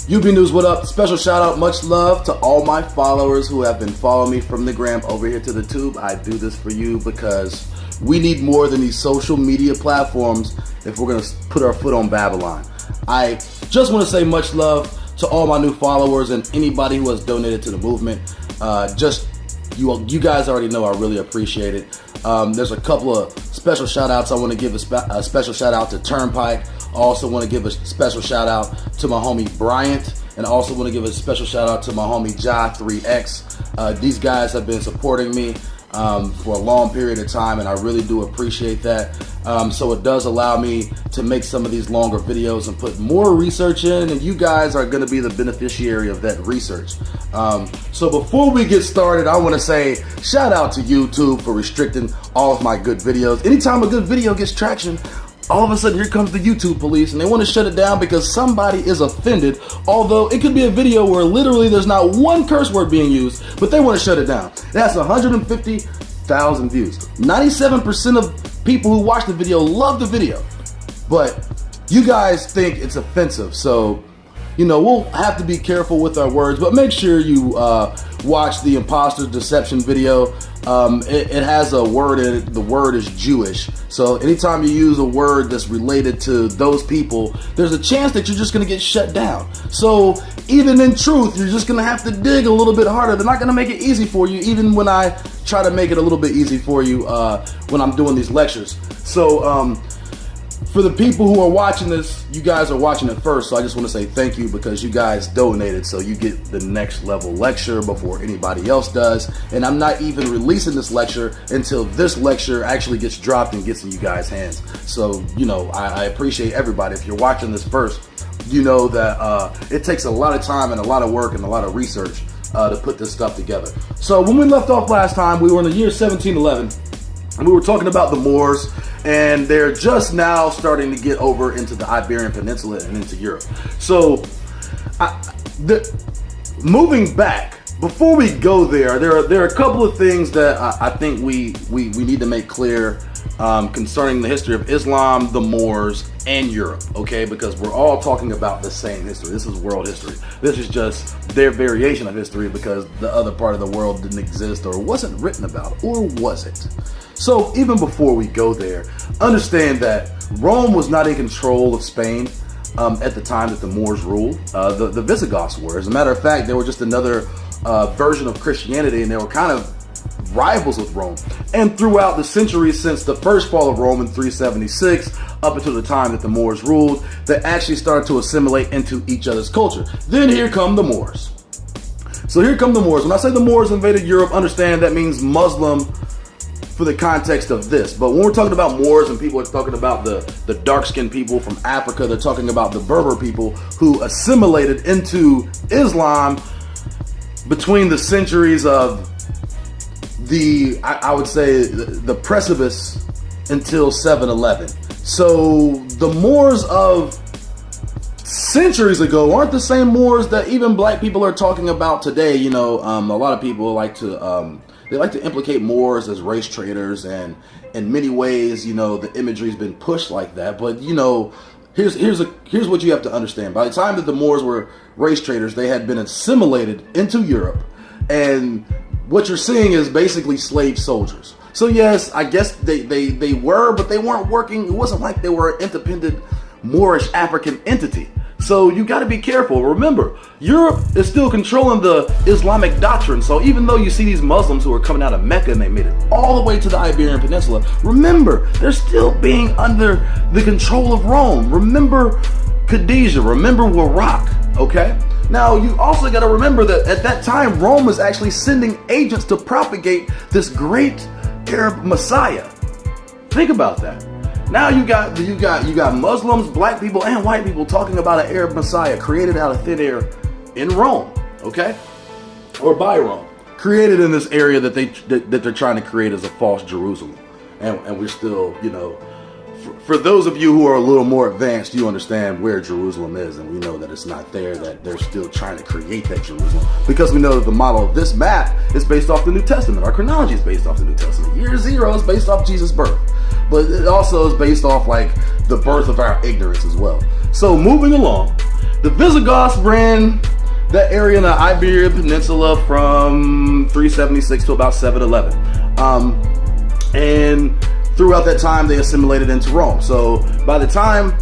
UBNEWZ, what up? Special shout out, much love to all my followers who have been following me from the gram over here to the tube. I do this for you because we need more than these social media platforms if we're going to put our foot on Babylon. I just want to say much love to all my new followers and anybody who has donated to the movement. You guys already know I really appreciate it. There's a couple of special shout outs. I want to give a special shout out to Turnpike. I also want to give a special shout out to my homie Bryant, and I also want to give a special shout out to my homie Ja3X. These guys have been supporting me for a long period of time, and I really do appreciate that. So it does allow me to make some of these longer videos and put more research in, and you guys are going to be the beneficiary of that research. So before we get started, I want to say shout out to YouTube for restricting all of my good videos. Anytime a good video gets traction, all of a sudden here comes the YouTube police and they want to shut it down because somebody is offended, although it could be a video where literally there's not one curse word being used, but they want to shut it down. It has 150,000 views. 97% of people who watch the video love the video, but you guys think it's offensive. So, you know, we'll have to be careful with our words, but make sure you watch the imposter deception video. It has a word in it. The word is Jewish. So anytime you use a word that's related to those people, there's a chance that you're just going to get shut down. So even in truth, you're just going to have to dig a little bit harder. They're not going to make it easy for you, even when I try to make it a little bit easy for you when I'm doing these lectures. So for the people who are watching this, you guys are watching it first, so I just want to say thank you because you guys donated, so you get the next level lecture before anybody else does. And I'm not even releasing this lecture until this lecture actually gets dropped and gets in you guys' hands. So, you know, I appreciate everybody. If you're watching this first, you know that it takes a lot of time and a lot of work and a lot of research to put this stuff together. So when we left off last time, we were in the year 1711. And we were talking about the Moors, and they're just now starting to get over into the Iberian Peninsula and into Europe. So, moving back, before we go there, there are a couple of things that I think we need to make clear concerning the history of Islam, the Moors, and Europe, okay? Because we're all talking about the same history. This is world history. This is just their variation of history because the other part of the world didn't exist or wasn't written about, or was it? So even before we go there, understand that Rome was not in control of Spain at the time that the Moors ruled. The Visigoths were. As a matter of fact, they were just another version of Christianity, and they were kind of rivals with Rome. And throughout the centuries since the first fall of Rome in 376 up until the time that the Moors ruled, they actually started to assimilate into each other's culture. Then here come the Moors. So here come the Moors. When I say the Moors invaded Europe, understand that means Muslim for the context of this. But when we're talking about Moors and people are talking about the dark-skinned people from Africa, they're talking about the Berber people who assimilated into Islam between the centuries of I would say the precipice until 711. So the Moors of centuries ago aren't the same Moors that even black people are talking about today. You know, a lot of people like to implicate Moors as race traders, and in many ways, you know, the imagery's been pushed like that. But you know, here's what you have to understand. By the time that the Moors were race traders, they had been assimilated into Europe, and what you're seeing is basically slave soldiers. So yes, I guess they were, but they weren't working. It wasn't like they were an independent Moorish African entity. So you got to be careful. Remember, Europe is still controlling the Islamic doctrine. So even though you see these Muslims who are coming out of Mecca and they made it all the way to the Iberian Peninsula, remember, they're still being under the control of Rome. Remember Khadijah, remember Warraq, okay? Now, you also got to remember that at that time, Rome was actually sending agents to propagate this great Arab Messiah. Think about that. Now you got Muslims, black people, and white people talking about an Arab Messiah created out of thin air in Rome, okay, or by Rome, created in this area that they're trying to create as a false Jerusalem, and we're still, you know. For those of you who are a little more advanced, you understand where Jerusalem is, and we know that it's not there, that they're still trying to create that Jerusalem, because we know that the model of this map is based off the New Testament. Our chronology is based off the New Testament. Year 0 is based off Jesus' birth, but it also is based off like the birth of our ignorance as well. So moving along, The Visigoths ran that area in the Iberian Peninsula from 376 to about 711. And throughout that time, they assimilated into Rome. So by the time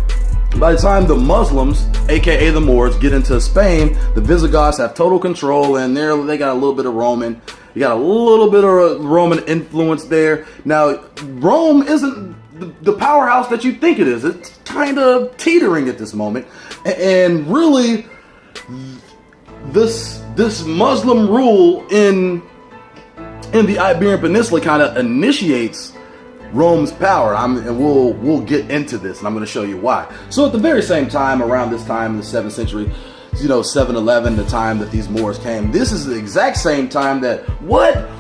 the Muslims, aka the Moors, get into Spain, the Visigoths have total control, and they got a little bit of Roman. You got a little bit of Roman influence there. Now, Rome isn't the powerhouse that you think it is. It's kind of teetering at this moment, and really, this Muslim rule in the Iberian Peninsula kind of initiates Rome's power. And we'll get into this, and I'm going to show you why. So at the very same time, around this time in the 7th century, 711, the time that these Moors came, this is the exact same time that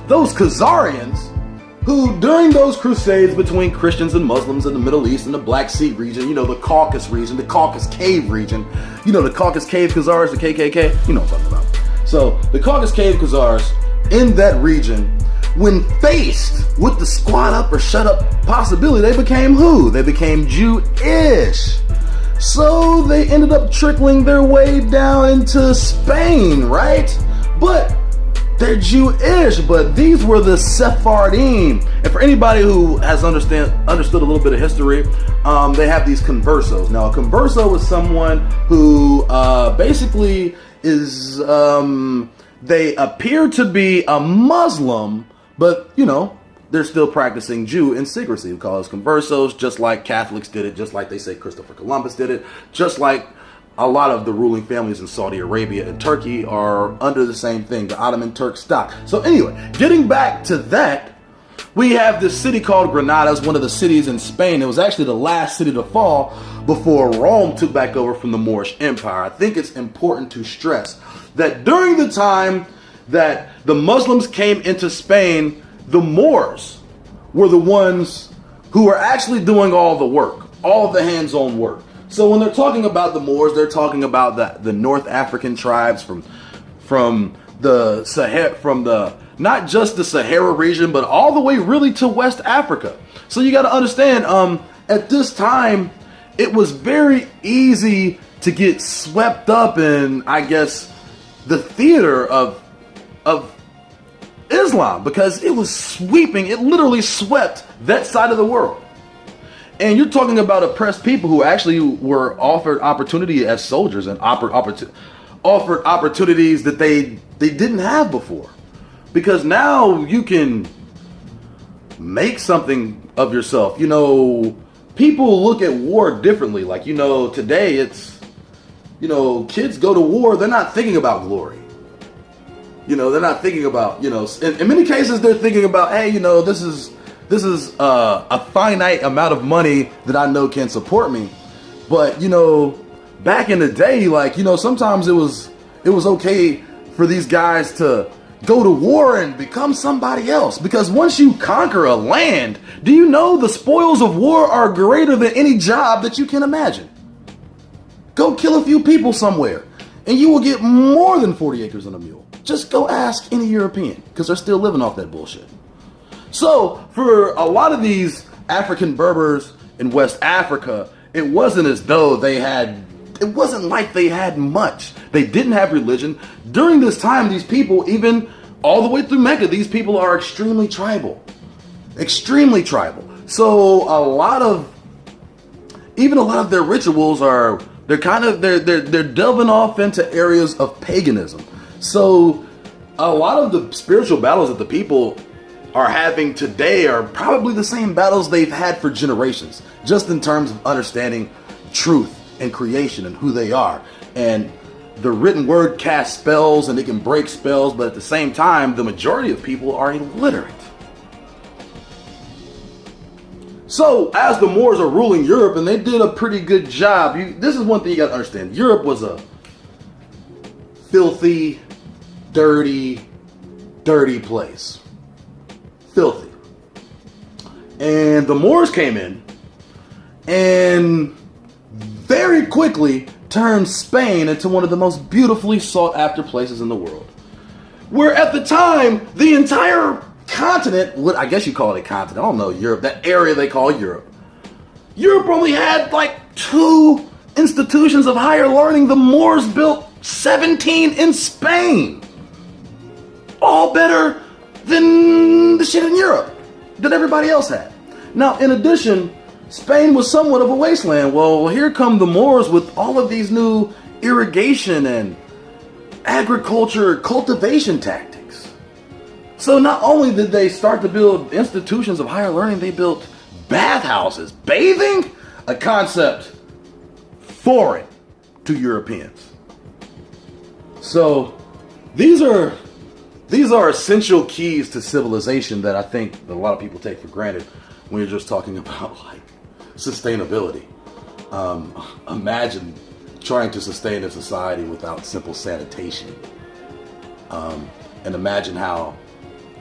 those Khazarians, who during those crusades between Christians and Muslims in the Middle East and the Black Sea region, the Caucasus region, the Caucasus Cave region, the Caucasus Cave Khazars, the KKK, you know what I'm talking about. So the Caucasus Cave Khazars in that region, when faced with the squat up or shut up possibility, they became who? They became Jewish. So they ended up trickling their way down into Spain, right? But they're Jewish, but these were the Sephardim. And for anybody who has understood a little bit of history, they have these conversos. Now, a converso is someone who basically is, they appear to be a Muslim, but, they're still practicing Jew in secrecy. We call us conversos, just like Catholics did it, just like they say Christopher Columbus did it, just like a lot of the ruling families in Saudi Arabia and Turkey are under the same thing, the Ottoman Turk stock. So anyway, getting back to that, we have this city called Granada. It's one of the cities in Spain. It was actually the last city to fall before Rome took back over from the Moorish Empire. I think it's important to stress that during the time that the Muslims came into Spain, the Moors were the ones who were actually doing all the work, all the hands-on work. So when they're talking about the Moors, they're talking about the North African tribes from the Sahara, not just the Sahara region, but all the way really to West Africa. So you got to understand, at this time, it was very easy to get swept up in, I guess, the theater of Islam, because it was sweeping. It literally swept that side of the world. And you're talking about oppressed people who actually were offered opportunity as soldiers and offered opportunities that they didn't have before. Because now you can make something of yourself. People look at war differently. Like, today it's, kids go to war, they're not thinking about glory. They're not thinking about, in many cases they're thinking about, hey, this is a finite amount of money that I know can support me. But, back in the day, sometimes it was okay for these guys to go to war and become somebody else. Because once you conquer a land, do you know the spoils of war are greater than any job that you can imagine? Go kill a few people somewhere and you will get more than 40 acres and a mule. Just go ask any European, because they're still living off that bullshit. So for a lot of these African Berbers in West Africa, it wasn't as though it wasn't like they had much. They didn't have religion. During this time, these people, even all the way through Mecca, these people are extremely tribal. Extremely tribal. So a lot of their rituals they're delving off into areas of paganism. So a lot of the spiritual battles that the people are having today are probably the same battles they've had for generations, just in terms of understanding truth and creation and who they are. And the written word casts spells and it can break spells, but at the same time, the majority of people are illiterate. So as the Moors are ruling Europe, and they did a pretty good job, this is one thing you got to understand. Europe was a filthy, dirty place. Filthy. And the Moors came in and very quickly turned Spain into one of the most beautifully sought after places in the world. Where at the time, the entire continent, I guess you call it a continent, I don't know, Europe, that area they call Europe. Europe only had like two institutions of higher learning. The Moors built 17 in Spain. All better than the shit in Europe that everybody else had. Now, in addition, Spain was somewhat of a wasteland. Well, here come the Moors with all of these new irrigation and agriculture cultivation tactics. So not only did they start to build institutions of higher learning, they built bathhouses. Bathing? A concept foreign to Europeans. So these are essential keys to civilization that I think that a lot of people take for granted when you're just talking about like sustainability. Imagine trying to sustain a society without simple sanitation. And imagine how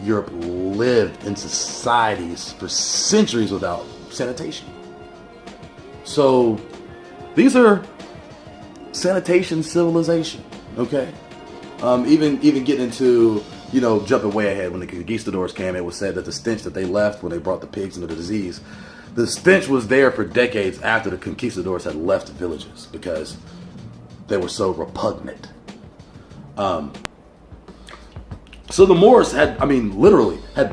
Europe lived in societies for centuries without sanitation. So these are sanitation civilization, okay? Even getting into, jumping way ahead, when the conquistadors came, it was said that the stench that they left when they brought the pigs into the disease, the stench was there for decades after the conquistadors had left villages because they were so repugnant. So the Moors had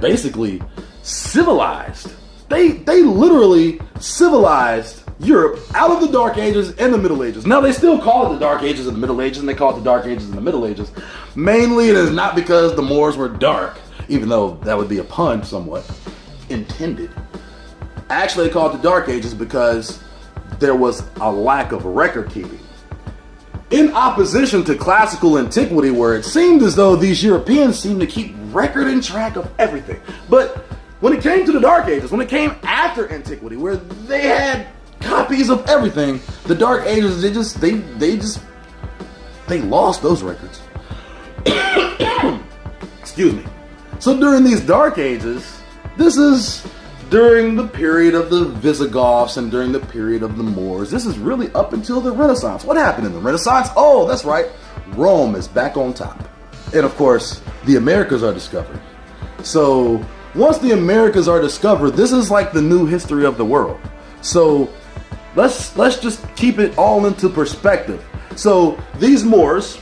basically civilized. They literally civilized Europe out of the Dark Ages and the Middle Ages. Now, they still call it the Dark Ages and the Middle Ages, and they call it the Dark Ages and the Middle Ages. Mainly, it is not because the Moors were dark, even though that would be a pun somewhat intended. Actually, they call it the Dark Ages because there was a lack of record keeping. In opposition to classical antiquity, where it seemed as though these Europeans seemed to keep record and track of everything. But when it came to the Dark Ages, when it came after antiquity, where they had copies of everything, the Dark Ages, they lost those records. Excuse me. So during these Dark Ages, this is during the period of the Visigoths and during the period of the Moors. This is really up until the Renaissance. What happened in the Renaissance? Oh, that's right. Rome is back on top. And of course, the Americas are discovered. So once the Americas are discovered, this is like the new history of the world. So let's just keep it all into perspective. So these Moors,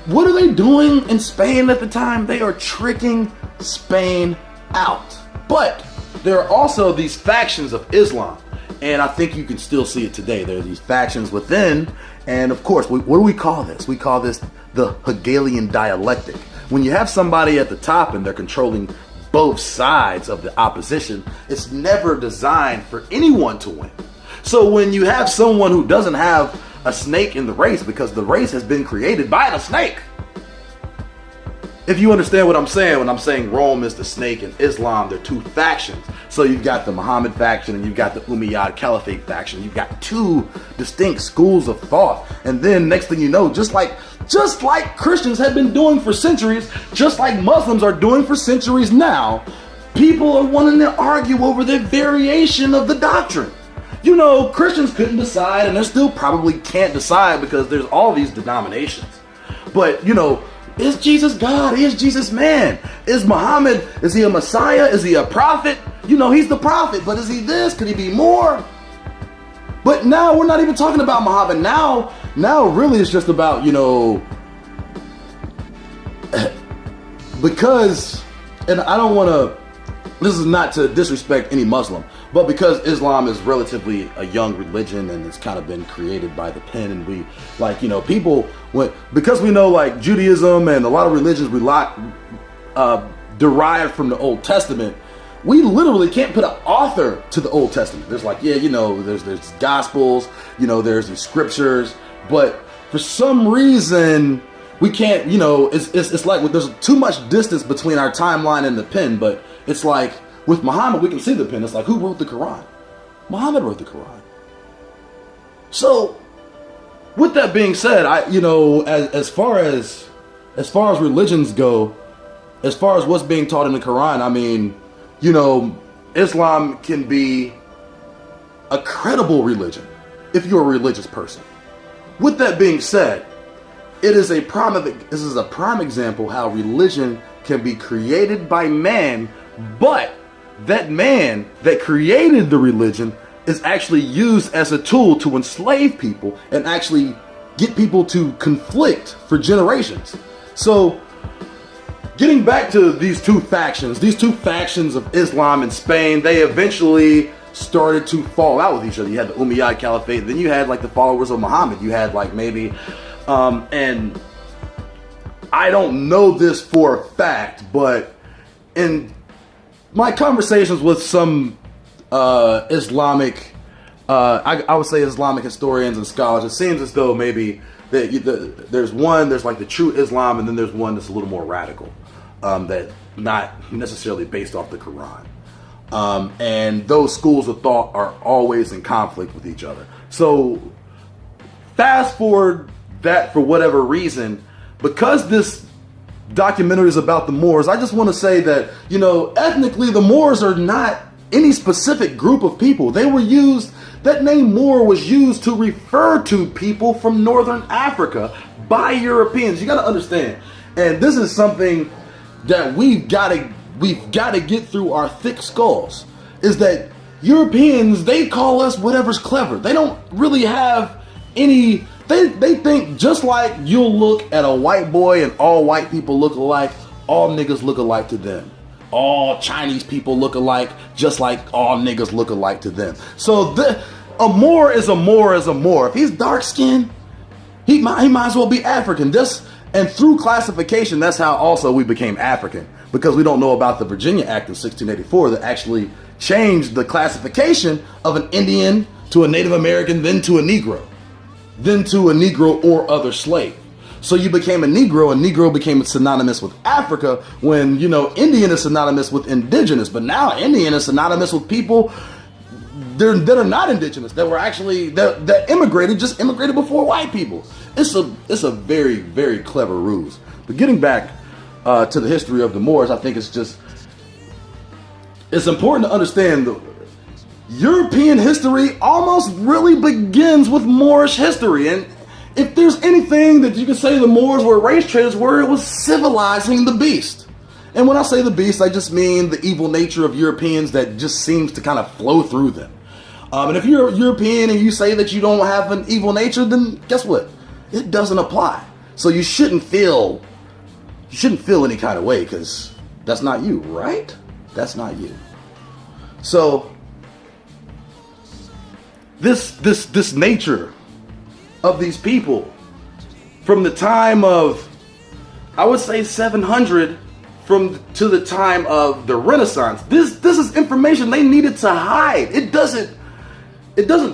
what are they doing in Spain at the time? They are tricking Spain out. But there are also these factions of Islam, and I think you can still see it today. There are these factions within, and of course, what do we call this? We call this the Hegelian dialectic. When you have somebody at the top and they're controlling both sides of the opposition, it's never designed for anyone to win. So when you have someone who doesn't have a snake in the race, because the race has been created by the snake. If you understand what I'm saying, when I'm saying Rome is the snake and Islam, they're two factions. So you've got the Muhammad faction and you've got the Umayyad Caliphate faction. You've got two distinct schools of thought. And then next thing you know, just like Christians have been doing for centuries, just like Muslims are doing for centuries now, people are wanting to argue over the variation of the doctrine. Christians couldn't decide, and they still probably can't decide because there's all these denominations. But, is Jesus God? Is Jesus man? Is Muhammad, is he a Messiah? Is he a prophet? He's the prophet, but is he this? Could he be more? But now we're not even talking about Muhammad. Now really it's just about, because, and I don't want to, this is not to disrespect any Muslim, but because Islam is relatively a young religion and it's kind of been created by the pen, and we because we know Judaism and a lot of religions derived from the Old Testament, we literally can't put an author to the Old Testament. There's there's Gospels, there's the scriptures, but for some reason we can't, it's like there's too much distance between our timeline and the pen. But it's like with Muhammad, we can see the pen. It's like, who wrote the Quran? Muhammad wrote the Quran. So with that being said, as far as religions go, as far as what's being taught in the Quran, Islam can be a credible religion if you're a religious person. With that being said, this is a prime example how religion can be created by man, but that man that created the religion is actually used as a tool to enslave people and actually get people to conflict for generations. So getting back to these two factions of Islam in Spain, they eventually started to fall out with each other. You had the Umayyad Caliphate, then you had like the followers of Muhammad. You had like maybe, and I don't know this for a fact, but in my conversations with some Islamic, I would say Islamic historians and scholars, it seems as though maybe there's like the true Islam, and then there's one that's a little more radical, that not necessarily based off the Quran. And those schools of thought are always in conflict with each other. So fast forward that for whatever reason, because this documentary is about the Moors, I just want to say that, you know, ethnically the Moors are not any specific group of people. They were used, that name Moor was used to refer to people from Northern Africa by Europeans. You got to understand. And this is something that we've got to get through our thick skulls, is that Europeans, they call us whatever's clever. They don't really have any, they think just like you'll look at a white boy and all white people look alike, all niggas look alike to them. All Chinese people look alike, just like all niggas look alike to them. So a Moor is a Moor is a Moor. If he's dark skinned, he might as well be African. And through classification, that's how also we became African, because we don't know about the Virginia Act of 1684 that actually changed the classification of an Indian to a Native American, then to a Negro or other slave. So you became a Negro, and Negro became synonymous with Africa, when, you know, Indian is synonymous with indigenous, but now Indian is synonymous with people that are not indigenous, that were actually, that immigrated before white people. It's a very, very clever ruse. But getting back to the history of the Moors, I think it's important to understand the European history almost really begins with Moorish history. And if there's anything that you can say the Moors were race traders were, it was civilizing the beast. And when I say the beast, I just mean the evil nature of Europeans that just seems to kind of flow through them. And if you're European and you say that you don't have an evil nature, then guess what? It doesn't apply. So you shouldn't feel any kind of way, because that's not you, right? That's not you. So this nature of these people from the time of, I would say 700 to the time of the Renaissance, this is information they needed to hide. It doesn't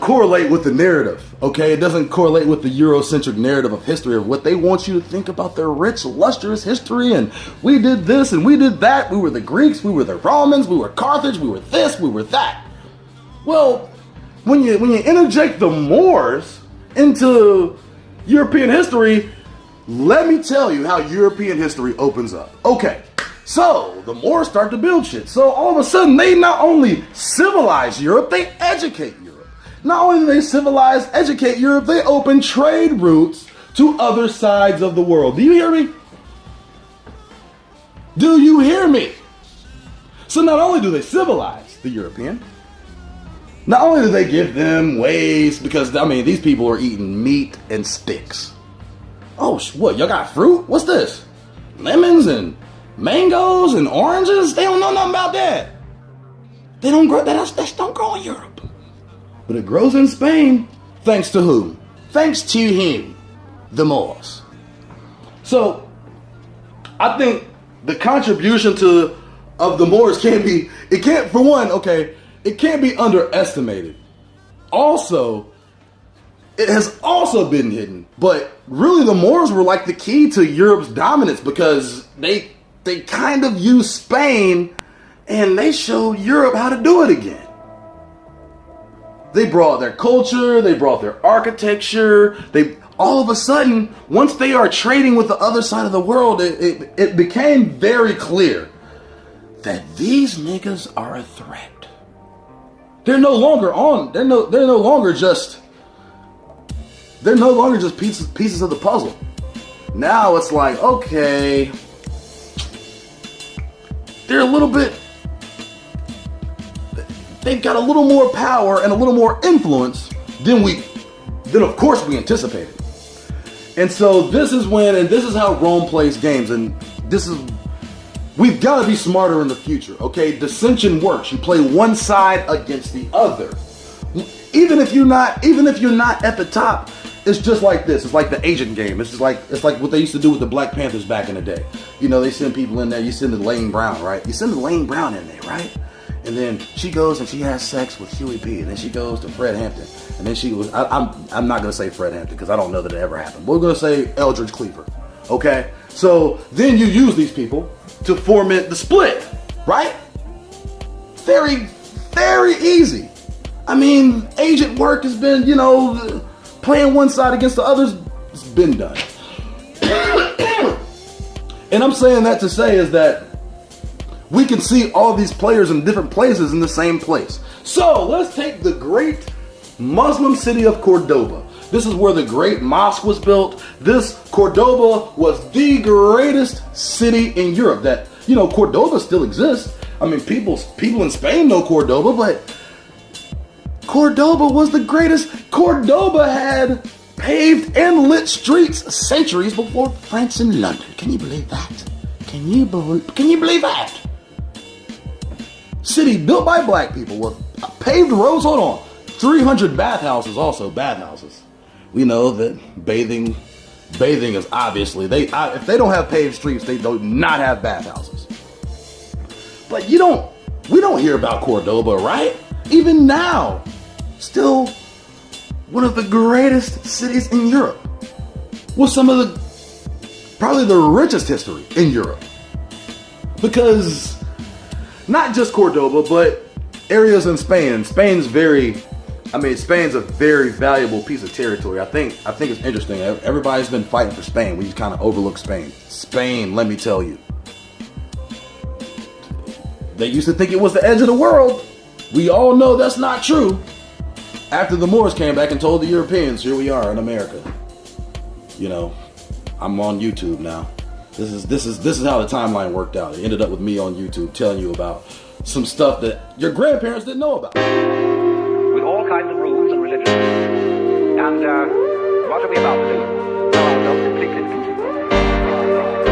correlate with the narrative, okay? It doesn't correlate with the Eurocentric narrative of history, of what they want you to think about their rich, lustrous history, and we did this and we did that. We were the Greeks, we were the Romans, we were Carthage, we were this, we were that. Well, when you interject the Moors into European history, let me tell you how European history opens up. Okay, so the Moors start to build shit. So all of a sudden, they not only civilize Europe, they educate Europe. Not only do they civilize, educate Europe, they open trade routes to other sides of the world. Do you hear me? Do you hear me? So not only do they civilize the European, not only do they give them ways, because, I mean, these people are eating meat and sticks. Oh, what, y'all got fruit? What's this? Lemons and mangoes and oranges? They don't know nothing about that. They don't grow, that don't grow in Europe. But it grows in Spain, thanks to whom? Thanks to him, the Moors. So, I think the contribution of the Moors can't be underestimated. Also, it has also been hidden. But really, the Moors were like the key to Europe's dominance, because they kind of used Spain and they showed Europe how to do it again. They brought their culture, they brought their architecture. All of a sudden, once they are trading with the other side of the world, it became very clear that these niggas are a threat. They're no longer just pieces of the puzzle. Now it's like, okay, they're a little bit, they've got a little more power and a little more influence than of course we anticipated. And so this is when, and this is how Rome plays games, and we've got to be smarter in the future, okay? Dissension works. You play one side against the other. Even if you're not at the top, it's just like this. It's like the agent game. It's like what they used to do with the Black Panthers back in the day. You know, they send people in there. You send Elaine Brown, right? You send Elaine Brown in there, right? And then she goes and she has sex with Huey P. And then she goes to Fred Hampton. And then she goes, I'm not going to say Fred Hampton because I don't know that it ever happened. We're going to say Eldridge Cleaver, okay? So then you use these people to foment the split, right? Very, very easy. I mean, agent work has been, you know, playing one side against the others. It's been done. And I'm saying that to say is that we can see all these players in different places in the same place. So let's take the great Muslim city of Cordoba. This is where the great mosque was built. This Cordoba was the greatest city in Europe. That, you know, Cordoba still exists. I mean, people in Spain know Cordoba, but Cordoba was the greatest. Cordoba had paved and lit streets centuries before France and London. Can you believe that? Can you believe that? City built by black people with paved roads. Hold on. 300 bathhouses, also bathhouses. We know that bathing is obviously, if they don't have paved streets, they do not have bathhouses. But we don't hear about Cordoba, right? Even now, still one of the greatest cities in Europe, with some of probably the richest history in Europe. Because not just Cordoba, but areas in Spain. And Spain's a very valuable piece of territory. I think it's interesting. Everybody's been fighting for Spain. We just kind of overlook Spain. Spain, let me tell you. They used to think it was the edge of the world. We all know that's not true. After the Moors came back and told the Europeans, here we are in America. You know, I'm on YouTube now. This is how the timeline worked out. It ended up with me on YouTube telling you about some stuff that your grandparents didn't know about. With all kinds of rules and religions. And what are we about to do? Throw ourselves completely defeated. What are we about to do?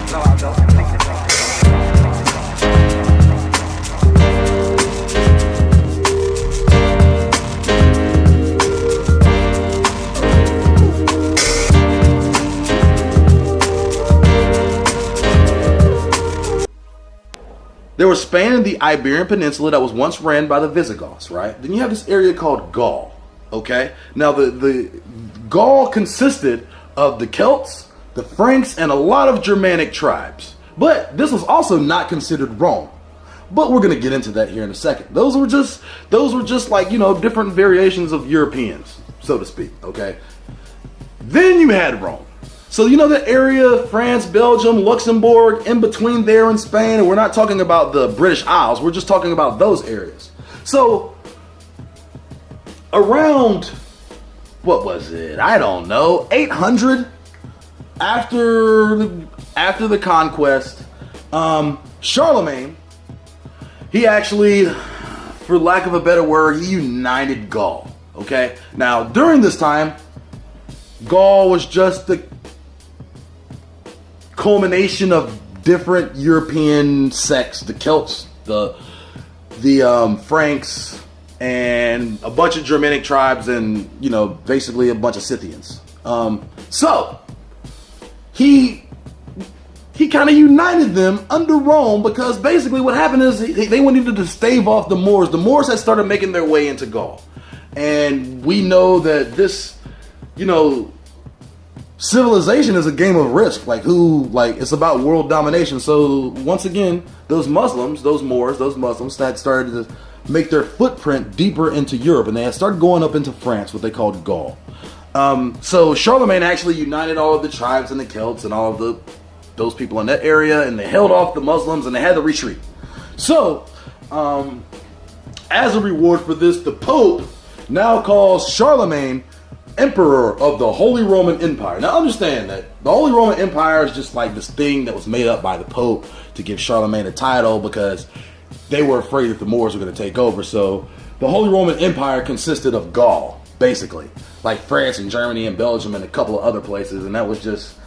Throw ourselves completely There was Spain and the Iberian Peninsula that was once ran by the Visigoths, right? Then you have this area called Gaul, okay? Now, the Gaul consisted of the Celts, the Franks, and a lot of Germanic tribes. But this was also not considered Rome. But we're going to get into that here in a second. Those were just like, you know, different variations of Europeans, so to speak, okay? Then you had Rome. So you know the area, France, Belgium, Luxembourg, in between there and Spain, and we're not talking about the British Isles, we're just talking about those areas. So around, what was it? I don't know, 800 after the conquest, Charlemagne, he actually, for lack of a better word, he united Gaul, okay? Now, during this time, Gaul was just the culmination of different European sects, the Celts, the Franks, and a bunch of Germanic tribes, and basically a bunch of Scythians. So he kind of united them under Rome, because basically what happened is they wanted to stave off the Moors. The Moors had started making their way into Gaul, and we know that this, civilization is a game of risk. It's about world domination. So once again, those Muslims, those Moors, those Muslims had started to make their footprint deeper into Europe, and they had started going up into France, what they called Gaul. So Charlemagne actually united all of the tribes and the Celts and all of those people in that area, and they held off the Muslims, and they had to retreat. So, as a reward for this, the Pope now calls Charlemagne Emperor of the Holy Roman Empire. Now understand that the Holy Roman Empire is just like this thing that was made up by the Pope to give Charlemagne a title, because they were afraid that the Moors were going to take over. So the Holy Roman Empire consisted of Gaul, basically, like France and Germany and Belgium and a couple of other places, and that was just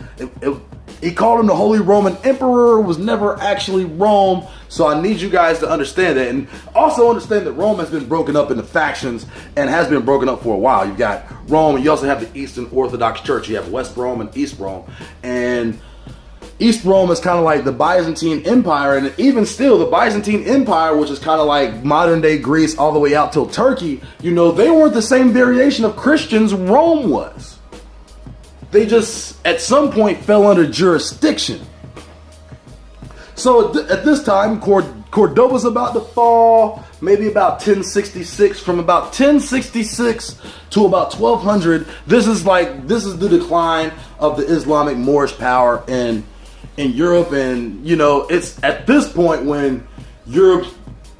he called him the Holy Roman Emperor. It was never actually Rome. So I need you guys to understand that, and also understand that Rome has been broken up into factions and has been broken up for a while. You've got Rome, and you also have the Eastern Orthodox Church. You have West Rome and East Rome, and East Rome is kind of like the Byzantine Empire, and even still, the Byzantine Empire, which is kind of like modern day Greece all the way out till Turkey, they weren't the same variation of Christians Rome was. They just, at some point, fell under jurisdiction. So at this time, Cordoba's about to fall, maybe about 1066. From about 1066 to about 1200, this is the decline of the Islamic Moorish power in Europe. And it's at this point when Europe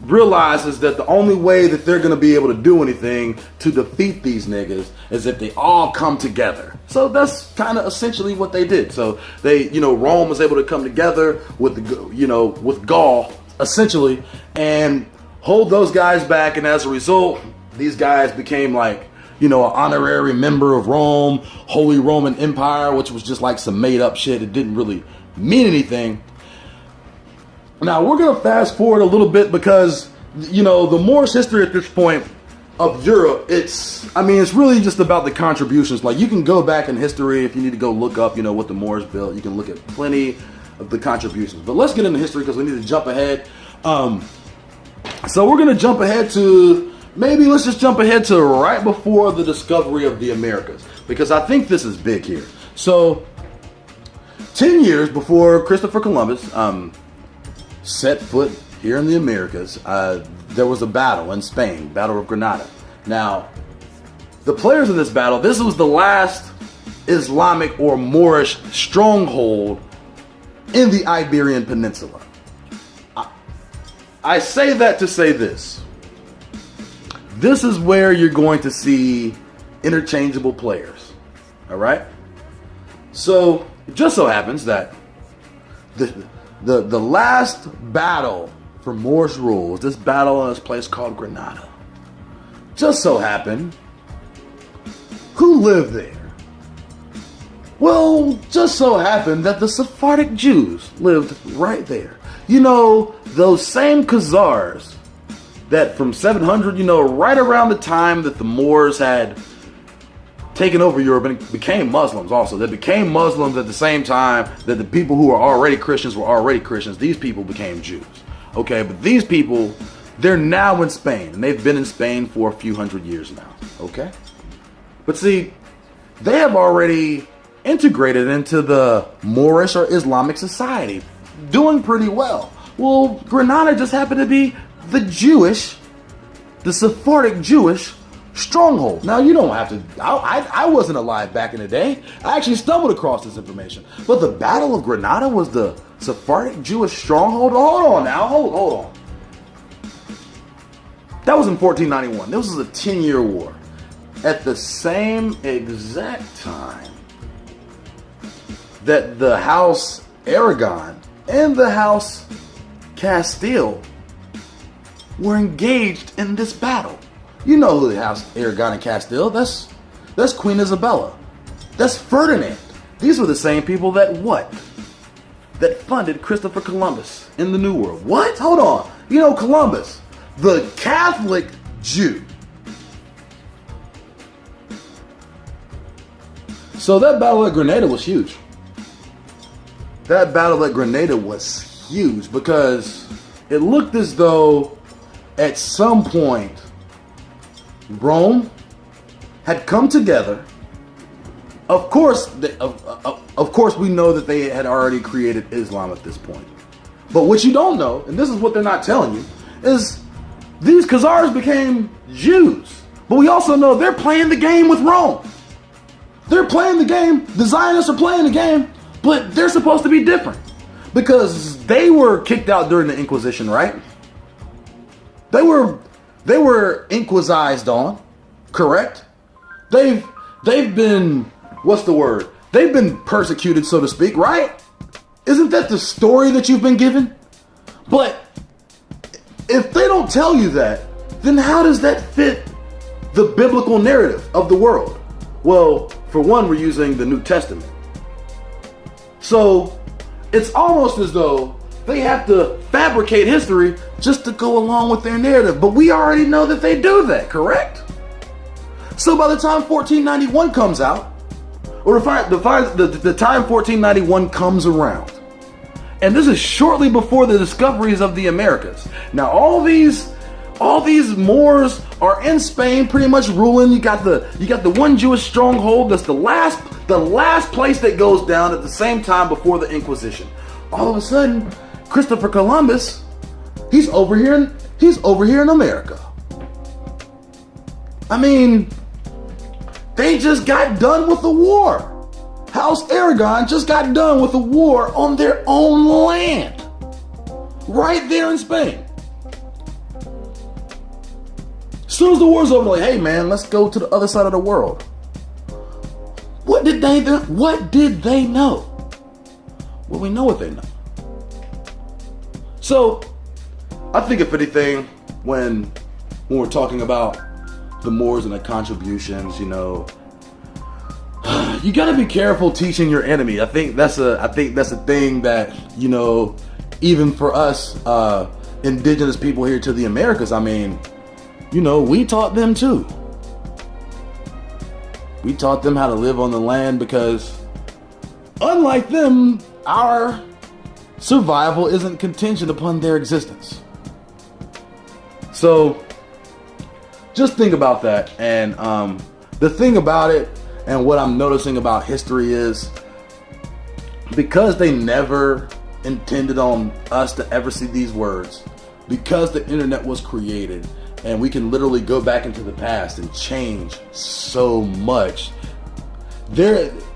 realizes that the only way that they're going to be able to do anything to defeat these niggas is if they all come together. So that's kind of essentially what they did. So they, Rome was able to come together with with Gaul, essentially, and hold those guys back. And as a result, these guys became like, an honorary member of Rome, Holy Roman Empire, which was just like some made up shit. It didn't really mean anything. Now we're going to fast forward a little bit, because, the Moorish history at this point of Europe, it's really just about the contributions. Like, you can go back in history if you need to go look up, what the Moors built. You can look at plenty of the contributions. But let's get into history, because we need to jump ahead. So we're going to jump ahead to, let's just jump ahead to right before the discovery of the Americas, because I think this is big here. So 10 years before Christopher Columbus set foot here in the Americas, there was a battle in Spain, Battle of Granada. Now, the players in this battle, this was the last Islamic or Moorish stronghold in the Iberian Peninsula. I say that to say this. This is where you're going to see interchangeable players. All right? So, it just so happens that the last battle for Moorish rule was this battle in this place called Granada. Just so happened, who lived there? Well, just so happened that the Sephardic Jews lived right there. Those same Khazars that from 700, right around the time that the Moors had taken over Europe and became Muslims also. They became Muslims at the same time that the people who were already Christians were already Christians. These people became Jews. Okay, but these people, they're now in Spain, and they've been in Spain for a few hundred years now. Okay? But see, they have already integrated into the Moorish or Islamic society, doing pretty well. Well, Granada just happened to be the Sephardic Jewish stronghold. Now, you don't have to, I wasn't alive back in the day. I actually stumbled across this information. But the Battle of Granada was the Sephardic Jewish stronghold? Hold on now, hold on. That was in 1491. This was a 10-year war. At the same exact time that the House Aragon and the House Castile were engaged in this battle. You know who the House Aragon and Castile, that's Queen Isabella. That's Ferdinand. These were the same people that what? That funded Christopher Columbus in the New World. What? Hold on. You know, Columbus, the Catholic Jew. So that battle at Grenada was huge. That battle at Grenada was huge because it looked as though at some point Rome had come together. Of course, we know that they had already created Islam at this point. But what you don't know, and this is what they're not telling you, is these Khazars became Jews. But we also know they're playing the game with Rome. They're playing the game, the Zionists are playing the game, but they're supposed to be different. Because they were kicked out during the Inquisition, right? They were inquisized on, correct? They've been, what's the word? They've been persecuted, so to speak, right? Isn't that the story that you've been given? But if they don't tell you that, then how does that fit the biblical narrative of the world? Well, for one, we're using the New Testament. So it's almost as though they have to fabricate history just to go along with their narrative. But we already know that they do that, correct? So by the time 1491 comes out, or the time 1491 comes around, and this is shortly before the discoveries of the Americas. Now all these Moors are in Spain, pretty much ruling. You got the one Jewish stronghold that's the last place that goes down at the same time before the Inquisition. All of a sudden, Christopher Columbus, he's over here in America. I mean, they just got done with the war. House Aragon just got done with a war on their own land, right there in Spain. As soon as the war's over, like, hey man, let's go to the other side of the world. What did they know? Well, we know what they know. So, I think if anything, when we're talking about the Moors and the contributions, you know, you gotta be careful teaching your enemy. I think that's a thing that, you know, even for us indigenous people here to the Americas, I mean, you know, we taught them too. We taught them how to live on the land because, unlike them, our survival isn't contingent upon their existence. So, just think about that. And the thing about it, and what I'm noticing about history is, because they never intended on us to ever see these words, because the internet was created, and we can literally go back into the past and change so much.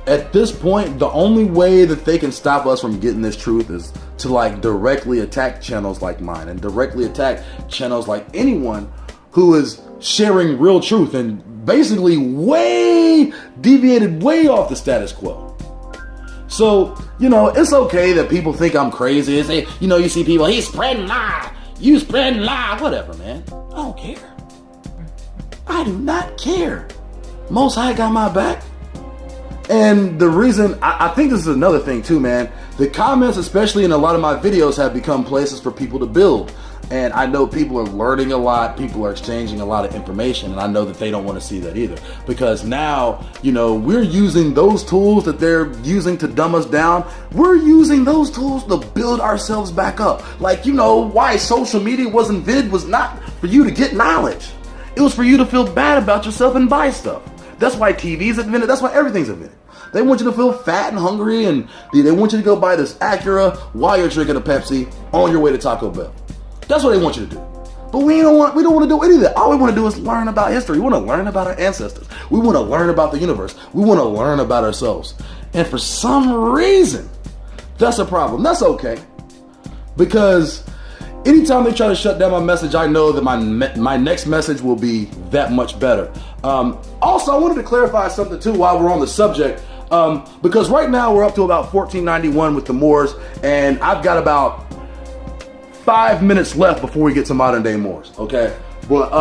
At this point, the only way that they can stop us from getting this truth is to like directly attack channels like mine and directly attack channels like anyone who is sharing real truth and basically deviated way off the status quo. So, you know, it's okay that people think I'm crazy. It's, you know, you see people, he's spreading lies, you spreading lies, whatever, man. I don't care. I do not care. Most High got my back. And the reason, I think this is another thing too, man. The comments, especially in a lot of my videos, have become places for people to build. And I know people are learning a lot, people are exchanging a lot of information, and I know that they don't want to see that either. Because now, you know, we're using those tools that they're using to dumb us down. We're using those tools to build ourselves back up. Like, you know, why social media was invented was not for you to get knowledge. It was for you to feel bad about yourself and buy stuff. That's why TV's invented, that's why everything's invented. They want you to feel fat and hungry, and they want you to go buy this Acura while you're drinking a Pepsi on your way to Taco Bell. That's what they want you to do. But we don't want to do any of that. All we want to do is learn about history. We want to learn about our ancestors. We want to learn about the universe. We want to learn about ourselves. And for some reason, that's a problem. That's okay. Because anytime they try to shut down my message, I know that my next message will be that much better. Also, I wanted to clarify something too while we're on the subject. Because right now we're up to about 1491 with the Moors, and I've got about 5 minutes left before we get to modern day Moors, okay? But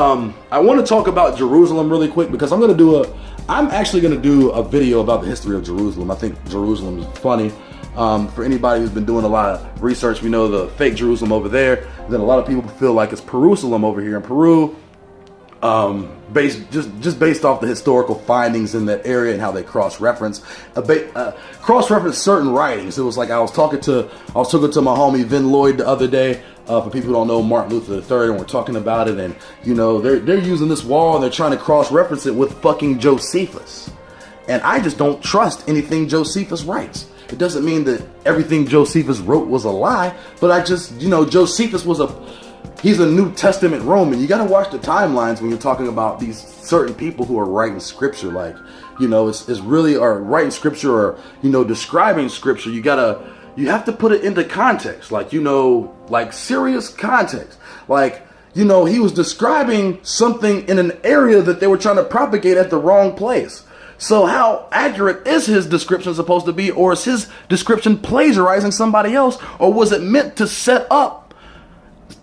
I want to talk about Jerusalem really quick because I'm going to do I'm actually going to do a video about the history of Jerusalem. I think Jerusalem is funny. For anybody who's been doing a lot of research, we know the fake Jerusalem over there. Then a lot of people feel like it's Perusalem over here in Peru. Based off the historical findings in that area and how they cross-reference certain writings. It was like I was talking to my homie Vin Lloyd the other day. For people who don't know, Martin Luther III, and we're talking about it, and you know they're using this wall and they're trying to cross-reference it with fucking Josephus, and I just don't trust anything Josephus writes. It doesn't mean that everything Josephus wrote was a lie, but I just, you know, Josephus he's a New Testament Roman. You got to watch the timelines when you're talking about these certain people who are writing scripture. Like, you know, it's really, or writing scripture, or, you know, describing scripture. You have to put it into context. Like, you know, like serious context. Like, you know, he was describing something in an area that they were trying to propagate at the wrong place. So how accurate is his description supposed to be? Or is his description plagiarizing somebody else? Or was it meant to set up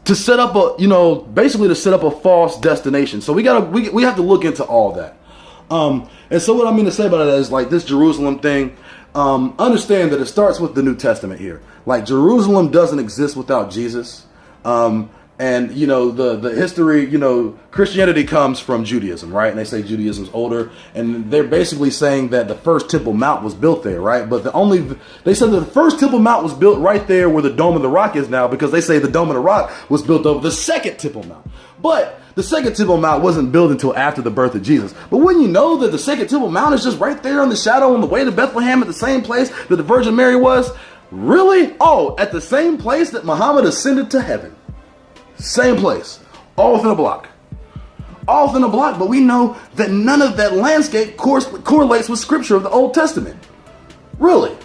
a, you know, basically to set up a false destination? So we have to look into all that. And so what I'm going to say about it is, like, this Jerusalem thing, understand that it starts with the New Testament here. Like, Jerusalem doesn't exist without Jesus. And, you know, the history, you know, Christianity comes from Judaism, right? And they say Judaism's older. And they're basically saying that the first Temple Mount was built there, right? But they said that the first Temple Mount was built right there where the Dome of the Rock is now, because they say the Dome of the Rock was built over the second Temple Mount. But the second Temple Mount wasn't built until after the birth of Jesus. But wouldn't you know that the second Temple Mount is just right there in the shadow on the way to Bethlehem, at the same place that the Virgin Mary was? Really? Oh, at the same place that Muhammad ascended to heaven. Same place, all within a block. All within a block, but we know that none of that landscape correlates with scripture of the Old Testament. Really?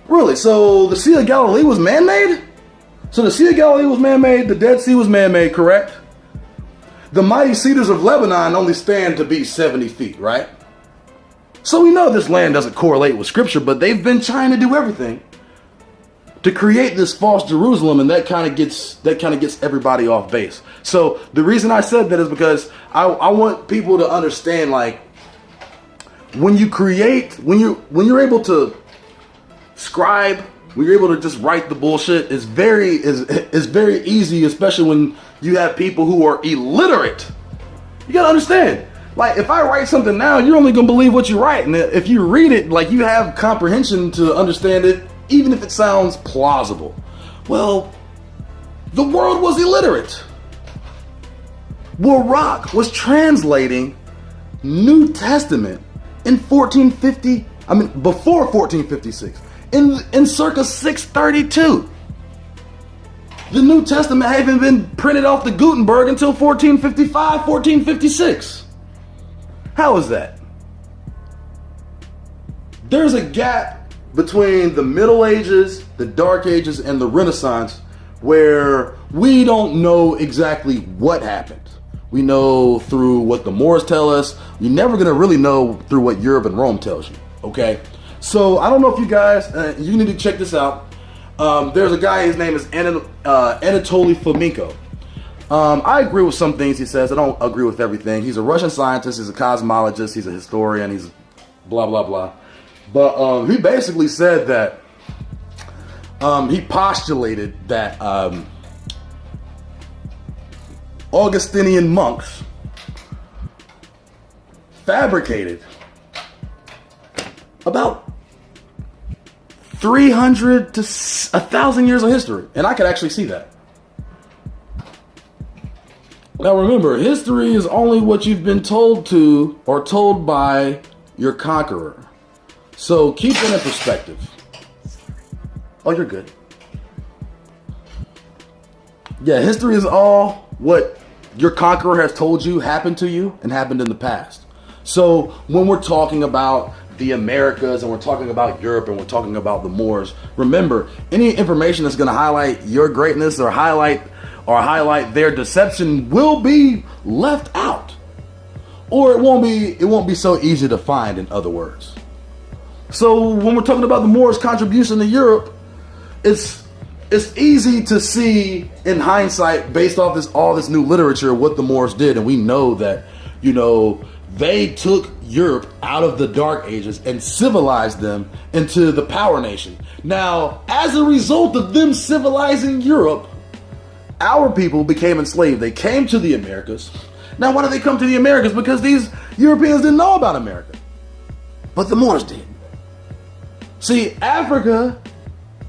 Really? So the Sea of Galilee was man-made? So the Sea of Galilee was man-made, the Dead Sea was man-made, correct? The mighty cedars of Lebanon only stand to be 70 feet, right? So we know this land doesn't correlate with scripture, but they've been trying to do everything to create this false Jerusalem, and that kind of gets everybody off base. So the reason I said that is because I want people to understand, like, when you're able to scribe, when you're able to just write the bullshit, it's very easy, especially when you have people who are illiterate. You gotta understand. Like, if I write something now, you're only gonna believe what you write, and if you read it, like, you have comprehension to understand it, even if it sounds plausible. Well, the world was illiterate. Warraq was translating New Testament in before 1456, in circa 632. The New Testament hadn't been printed off the Gutenberg until 1455, 1456. How is that? There's a gap between the Middle Ages, the Dark Ages, and the Renaissance, where we don't know exactly what happened. We know through what the Moors tell us. You're never gonna really know through what Europe and Rome tells you, okay? So I don't know if you guys, you need to check this out. There's a guy, his name is Anatoly Fomenko. I agree with some things he says. I don't agree with everything. He's a Russian scientist, he's a cosmologist, he's a historian, he's blah, blah, blah. But he basically said that he postulated that Augustinian monks fabricated about 300 to 1,000 years of history. And I could actually see that. Now remember, history is only what you've been told to or told by your conqueror. So keep it in perspective. Oh, you're good. Yeah, history is all what your conqueror has told you happened to you and happened in the past. So when we're talking about the Americas and we're talking about Europe and we're talking about the Moors, remember, any information that's going to highlight your greatness or highlight their deception will be left out. Or it won't be so easy to find, in other words. So when we're talking about the Moors' contribution to Europe, it's easy to see in hindsight, based off all this new literature, what the Moors did, and we know that, you know, they took Europe out of the Dark Ages and civilized them into the power nation. Now, as a result of them civilizing Europe, our people became enslaved. They came to the Americas. Now, why did they come to the Americas? Because these Europeans didn't know about America. But the Moors did. See, Africa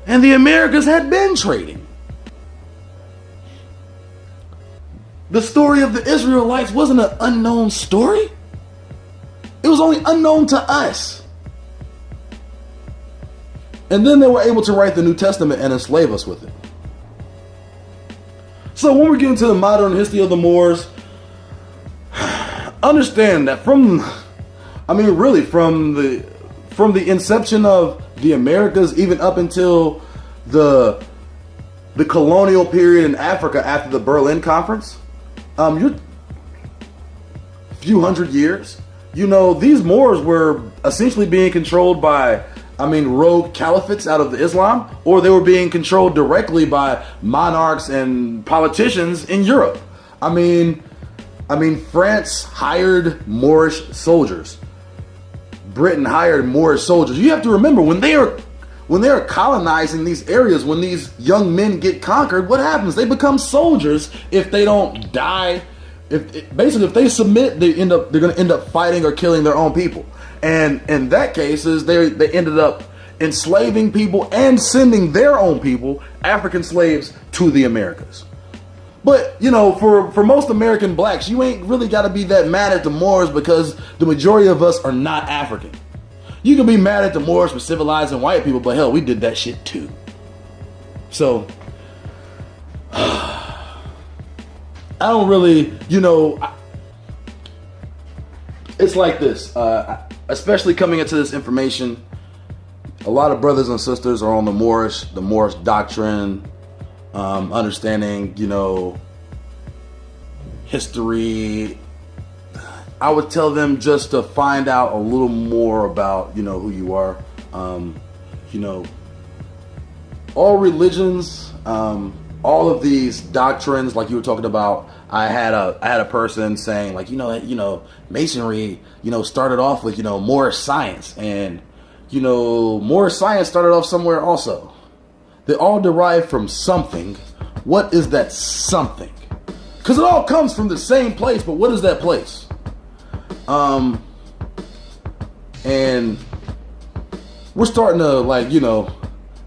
and the Americas had been trading. The story of the Israelites wasn't an unknown story. It was only unknown to us. And then they were able to write the New Testament and enslave us with it. So when we get into the modern history of the Moors, understand that from the inception of the Americas, even up until the colonial period in Africa after the Berlin Conference, you're a few hundred years. These Moors were essentially being controlled by, rogue caliphates out of the Islam, or they were being controlled directly by monarchs and politicians in Europe. France hired Moorish soldiers. Britain hired Moorish soldiers. You have to remember, when they are colonizing these areas, when these young men get conquered, what happens? They become soldiers if they don't die. If they submit, they're going to end up fighting or killing their own people. And in that case, they ended up enslaving people and sending their own people, African slaves, to the Americas. But, for most American blacks, you ain't really got to be that mad at the Moors, because the majority of us are not African. You can be mad at the Moors for civilizing white people, but hell, we did that shit too. So, I don't really, it's like this, especially coming into this information, a lot of brothers and sisters are on the Moorish doctrine, understanding, history. I would tell them just to find out a little more about, who you are. All religions, all of these doctrines, like you were talking about. I had a person saying, like, Masonry, started off with, Moorish science, and Moorish science started off somewhere also. They all derive from something. What is that something? Because it all comes from the same place, but what is that place? And we're starting to,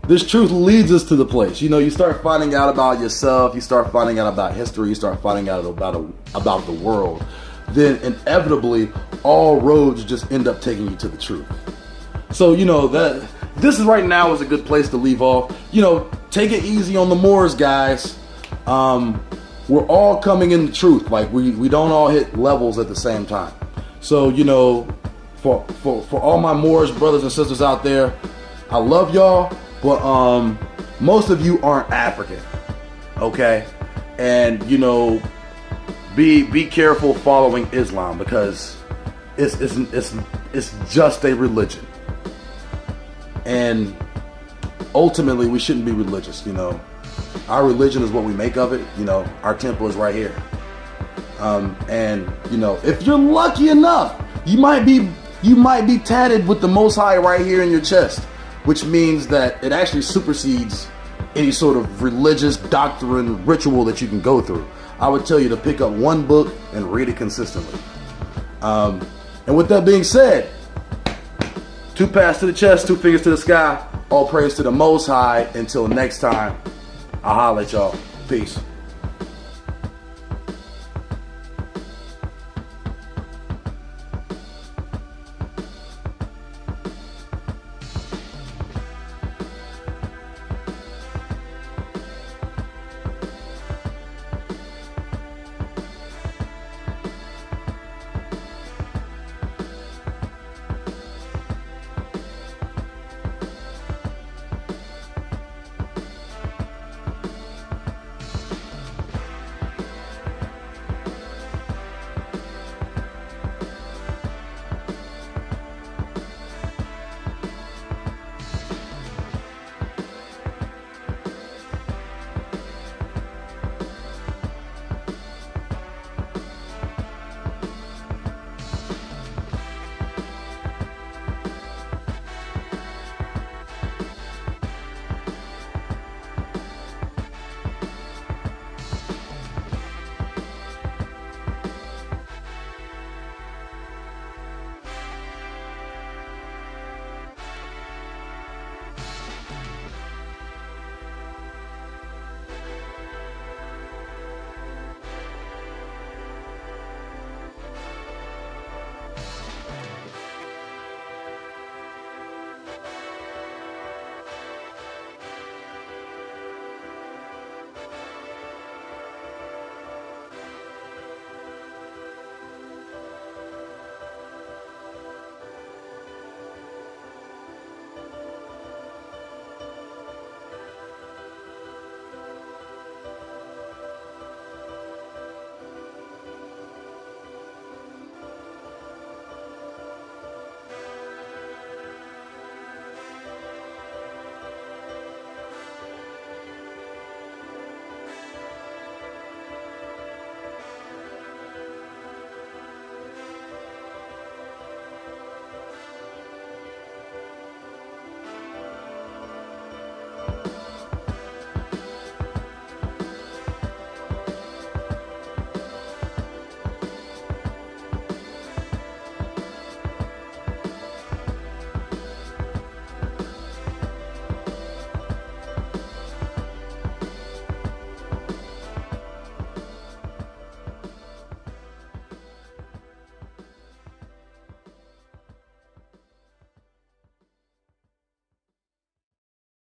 this truth leads us to the place. You start finding out about yourself, you start finding out about history, you start finding out about the world. Then inevitably, all roads just end up taking you to the truth. So, that this is right now is a good place to leave off. Take it easy on the Moors, guys. We're all coming in the truth. Like, we don't all hit levels at the same time. So, for all my Moorish brothers and sisters out there, I love y'all, but most of you aren't African, okay? And be careful following Islam, because it's just a religion, and ultimately we shouldn't be religious. Our religion is what we make of it. Our temple is right here. And if you're lucky enough, you might be tatted with the Most High right here in your chest, which means that it actually supersedes any sort of religious doctrine ritual that you can go through. I would tell you to pick up one book and read it consistently. And with that being said, 2 pats to the chest, 2 fingers to the sky, all praise to the Most High. Until next time, I'll holler at y'all. Peace.